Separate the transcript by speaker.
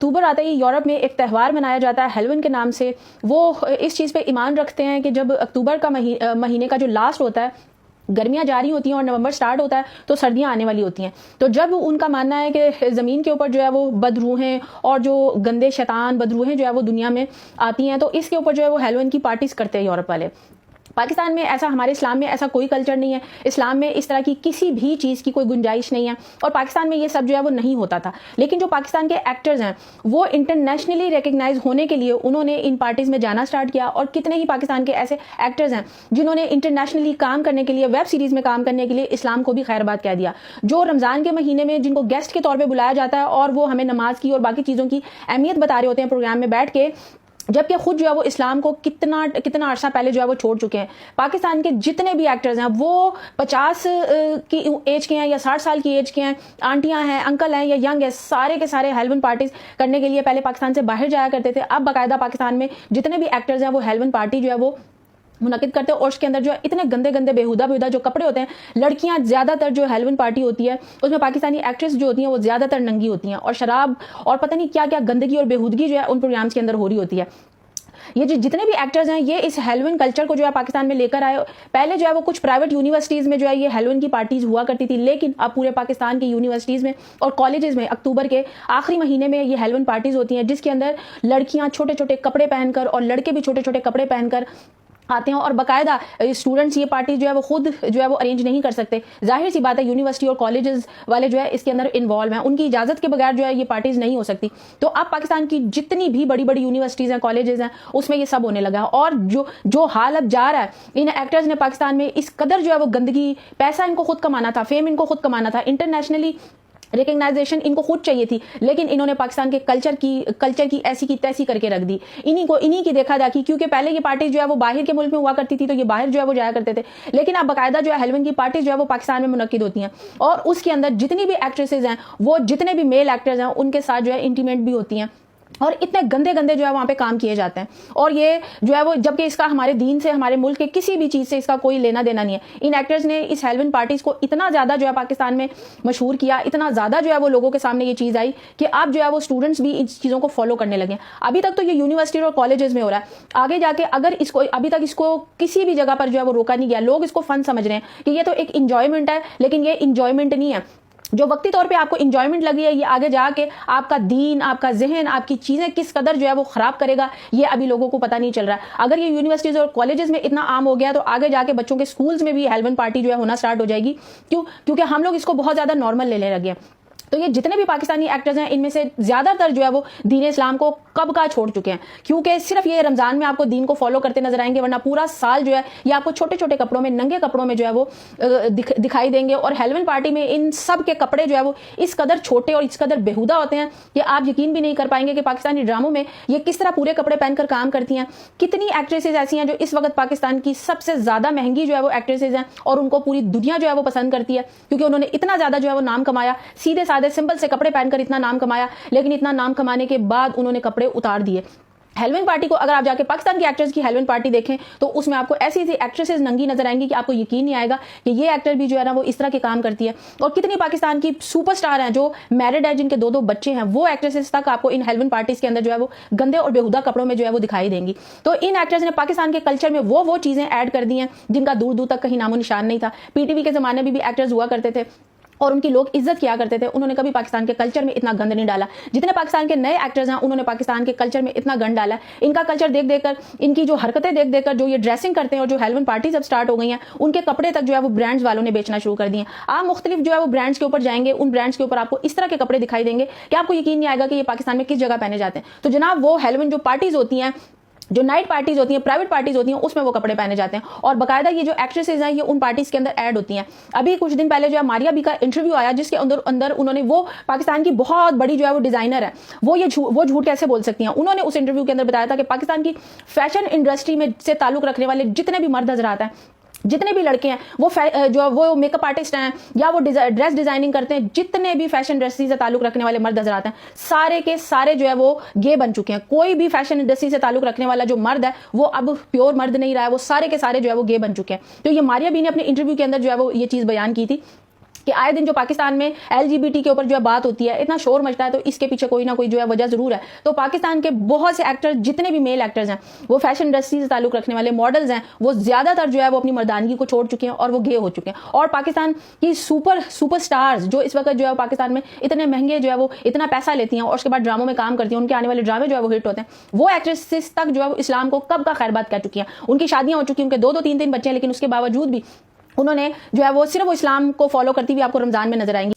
Speaker 1: अक्टूबर आते ही यूरोप में एक त्यौहार मनाया जाता है हेलोवीन के नाम से। वो इस चीज़ पे ईमान रखते हैं कि जब अक्टूबर का महीने का जो लास्ट होता है, गर्मियां जारी होती हैं और नवंबर स्टार्ट होता है तो सर्दियां आने वाली होती हैं। तो जब उनका मानना है कि ज़मीन के ऊपर जो है वो बदरूहें और जो गंदे शैतान बदरूहें जो है वो दुनिया में आती हैं, तो इसके ऊपर जो है वो हेलोवीन की पार्टीज करते हैं यूरोप वाले। पाकिस्तान में ऐसा, हमारे इस्लाम में ऐसा कोई कल्चर नहीं है। इस्लाम में इस तरह की किसी भी चीज़ की कोई गुंजाइश नहीं है और पाकिस्तान में ये सब जो है वो नहीं होता था। लेकिन जो पाकिस्तान के एक्टर्स हैं वो इंटरनेशनली रिकग्नाइज होने के लिए उन्होंने इन पार्टीज़ में जाना स्टार्ट किया। और कितने ही पाकिस्तान के ऐसे एक्टर्स हैं जिन्होंने इंटरनेशनली काम करने के लिए, वेब सीरीज़ में काम करने के लिए इस्लाम को भी खैरबाद कह दिया। जो रमज़ान के महीने में जिनको गेस्ट के तौर पर बुलाया जाता है और वो हमें नमाज की और बाकी चीज़ों की अहमियत बता रहे होते हैं प्रोग्राम में बैठ के, जबकि खुद जो है वो इस्लाम को कितना अरसा पहले जो है वो छोड़ चुके हैं। पाकिस्तान के जितने भी एक्टर्स हैं वो 50 की एज के हैं या 60 साल की एज के हैं, आंटियां हैं, अंकल हैं या यंग है, सारे के सारे हेलोवीन पार्टीज करने के लिए पहले पाकिस्तान से बाहर जाया करते थे। अब बाकायदा पाकिस्तान में जितने भी एक्टर्स हैं वो हेलोवीन पार्टी जो है वो मुनक़िद करते हैं। और उसके अंदर जो है इतने गंदे गंदे बेहुदा जो कपड़े होते हैं, लड़कियां ज़्यादातर जो हेलोवीन पार्टी होती है उसमें पाकिस्तानी एक्ट्रेस जो होती हैं वो ज़्यादातर नंगी होती हैं और शराब और पता नहीं क्या क्या गंदगी और बेहूदगी जो है उन प्रोग्राम्स के अंदर हो रही होती है। ये जो जितने भी एक्टर्स हैं ये इस हेलोवीन कल्चर को जो है पाकिस्तान में लेकर आए। पहले जो है वो कुछ प्राइवेट यूनिवर्सिटीज़ में जो है ये हेलोवीन की पार्टीज हुआ करती थी, लेकिन अब पूरे पाकिस्तान की यूनिवर्सिटीज़ में और कॉलेजेस में अक्टूबर के आखिरी महीने में ये हेलोवीन पार्टीज होती हैं, जिसके अंदर लड़कियां छोटे छोटे कपड़े पहनकर और लड़के भी छोटे छोटे कपड़े पहनकर आते हैं। और बाकायदा स्टूडेंट्स ये पार्टी जो है वो खुद जो है वो अरेंज नहीं कर सकते। जाहिर सी बात है यूनिवर्सिटी और कॉलेजेस वाले जो है इसके अंदर इन्वॉल्व हैं, उनकी इजाज़त के बगैर जो है ये पार्टीज नहीं हो सकती। तो अब पाकिस्तान की जितनी भी बड़ी बड़ी यूनिवर्सिटीज़ हैं, कॉलेजेस हैं, उसमें ये सब होने लगा है। और जो हाल अब जा रहा है, इन एक्टर्स ने पाकिस्तान में इस कदर जो है वो गंदगी, पैसा इनको खुद कमाना था, फेम इनको खुद कमाना था, इंटरनेशनली रिकग्नाइजेशन इनको खुद चाहिए थी, लेकिन इन्होंने पाकिस्तान के कल्चर की ऐसी की तैसी करके रख दी। इन्हीं की देखा देखी, क्योंकि पहले ये पार्टी जो है वो बाहर के मुल्क में हुआ करती थी तो ये बाहर जो है वो जाया करते थे, लेकिन अब बाकायदा जो है हेलोवीन की पार्टी जो है वो पाकिस्तान में मुनक्किद होती हैं और उसके अंदर जितनी भी एक्ट्रेसेस हैं, वो जितने भी मेल एक्टर्स हैं, उनके साथ जो है इंटीमेट भी होती हैं और इतने गंदे गंदे जो है वहाँ पे काम किए जाते हैं। और ये जो है वो, जबकि इसका हमारे दीन से, हमारे मुल्क के किसी भी चीज़ से इसका कोई लेना देना नहीं है। इन एक्टर्स ने इस हेलोवीन पार्टीज़ को इतना ज़्यादा जो है पाकिस्तान में मशहूर किया, इतना ज़्यादा जो है वो लोगों के सामने ये चीज़ आई कि अब जो है वो स्टूडेंट्स भी इन चीज़ों को फॉलो करने लगे। अभी तक तो ये यूनिवर्सिटी और कॉलेजेस में हो रहा है, आगे जाके अगर इसको, अभी तक इसको किसी भी जगह पर जो है वो रोका नहीं गया। लोग इसको फन समझ रहे हैं कि ये तो एक इंजॉयमेंट है, लेकिन ये इंजॉयमेंट नहीं है। जो वक्ती तौर पे आपको इंजॉयमेंट लगी है, ये आगे जाके आपका दीन, आपका जहन, आपकी चीज़ें किस कदर जो है वो ख़राब करेगा, ये अभी लोगों को पता नहीं चल रहा है। अगर ये यूनिवर्सिटीज़ और कॉलेजेस में इतना आम हो गया तो आगे जाके बच्चों के स्कूल्स में भी हेलोवीन पार्टी जो है होना स्टार्ट हो जाएगी। क्योंकि हम लोग इसको बहुत ज़्यादा नॉर्मल लेने लगे हैं। तो ये जितने भी पाकिस्तानी एक्टर्स हैं इनमें से ज़्यादातर जो है वो दीन इस्लाम को कब का छोड़ चुके हैं, क्योंकि सिर्फ ये रमज़ान में आपको दीन को फॉलो करते नजर आएंगे, वरना पूरा साल जो है ये आपको छोटे छोटे कपड़ों में, नंगे कपड़ों में जो है वो दिखाई देंगे। और हेलोवीन पार्टी में इन सब के कपड़े जो है वो इस कदर छोटे और इस कदर बेहुदा होते हैं कि आप यकीन भी नहीं कर पाएंगे कि पाकिस्तानी ड्रामों में ये किस तरह पूरे कपड़े पहनकर काम करती हैं। कितनी एक्ट्रेसेस ऐसी हैं जो इस वक्त पाकिस्तान की सबसे ज़्यादा महंगी जो है वो एक्ट्रेसेस हैं और उनको पूरी दुनिया जो है वो पसंद करती है, क्योंकि उन्होंने इतना ज़्यादा जो है वो नाम कमाया, सीधे साधे सिंपल से कपड़े पहनकर इतना नाम कमाया, लेकिन इतना नाम कमाने के बाद उन्होंने कपड़े उतार दिए। हेलोवीन पार्टी को अगर आप जाके पाकिस्तान की एक्ट्रेस की हेलोवीन पार्टी देखें तो उसमें आपको ऐसी ऐसी एक्ट्रेसेस नंगी नजर आएंगी कि आपको यकीन नहीं आएगा कि ये एक्टर भी जो है ना वो इस तरह के काम करती है। और कितनी पाकिस्तान की सुपरस्टार हैं जो मैरिड है, जिनके दो बच्चे हैं, वो एक्ट्रेसेस तक आपको इन हेलोवीन पार्टीज के अंदर जो है वो गंदे और बेहुदा कपड़ों में जो है वो दिखाई देंगी। तो इन एक्ट्रेस ने पाकिस्तान के कल्चर में वो चीजें ऐड कर दी हैं जिनका दूर दूर तक कहीं नामो निशान नहीं था। पीटीवी के जमाने में भी एक्टर्स हुआ करते थे और उनकी लोग इज्जत किया करते थे, उन्होंने कभी पाकिस्तान के कल्चर में इतना गंद नहीं डाला। जितने पाकिस्तान के नए एक्टर्स हैं उन्होंने पाकिस्तान के कल्चर में इतना गंद डाला। इनका कल्चर देख देखकर, इनकी जो हरकतें देख देखकर, जो ये ड्रेसिंग करते हैं और जो हेलोवीन पार्टीज अब स्टार्ट हो गई हैं, उनके कपड़े तक जो है वो ब्रांड्स वालों ने बेचना शुरू कर दिए। आप मुख्तलिफ जो है वो ब्रांड्स के ऊपर जाएंगे, उन ब्रांड्स के ऊपर आपको इस तरह के कपड़े दिखाई देंगे कि आपको यकीन नहीं आएगा कि ये पाकिस्तान में किस जगह पहने जाते हैं। तो जनाब वो हेलोवीन जो पार्टीज होती हैं, जो नाइट पार्टीज होती हैं, प्राइवेट पार्टीज होती हैं, उसमें वो कपड़े पहने जाते हैं और बाकायदा ये जो एक्ट्रेसेस हैं ये उन पार्टीज के अंदर ऐड होती हैं। अभी कुछ दिन पहले जो है मारिया बी का इंटरव्यू आया, जिसके अंदर उन्होंने, वो पाकिस्तान की बहुत बड़ी जो है वो डिजाइनर है, वो झूठ कैसे बोल सकती हैं। उन्होंने उस इंटरव्यू के अंदर बताया था कि पाकिस्तान की फैशन इंडस्ट्री में से ताल्लुक रखने वाले जितने भी मर्द हजरात हैं, जितने भी लड़के हैं, वो मेकअप आर्टिस्ट हैं या वो ड्रेस डिजाइनिंग करते हैं, जितने भी फैशन इंडस्ट्री से ताल्लुक रखने वाले मर्द हजरात हैं, सारे के सारे जो है वो गे बन चुके हैं। कोई भी फैशन इंडस्ट्री से ताल्लुक रखने वाला जो मर्द है वो अब प्योर मर्द नहीं रहा है, वो सारे के सारे जो है वो गे बन चुके हैं। तो ये मारिया बी ने अपने इंटरव्यू के अंदर जो है वो ये चीज़ बयान की थी कि आए दिन जो पाकिस्तान में LGBT के ऊपर जो है बात होती है, इतना शोर मचता है, तो इसके पीछे कोई ना कोई जो है वजह जरूर है। तो पाकिस्तान के बहुत से एक्टर्स, जितने भी मेल एक्टर्स हैं, वो फैशन इंडस्ट्री से ताल्लुक रखने वाले मॉडल्स हैं, वो ज्यादातर जो है वो अपनी मर्दानगी को छोड़ चुके हैं और वो गे हो चुके हैं। और पाकिस्तान की सुपर स्टार्स जो इस वक्त जो है पाकिस्तान में इतने महंगे जो है वो इतना पैसा लेती हैं और उसके बाद ड्रामों में काम करती हैं, उनके आने वाले ड्रामे जो है वो हिट होते हैं, वो एक्ट्रेसेस तक जो है इस्लाम को कब का खैर बात कह चुकी हैं। उनकी शादियां हो चुकी हैं, उनके 2-2 3-3 बच्चे हैं, लेकिन उसके बावजूद भी उन्होंने जो है वो सिर्फ वो इस्लाम को फॉलो करती हुई आपको रमजान में नजर आएंगी।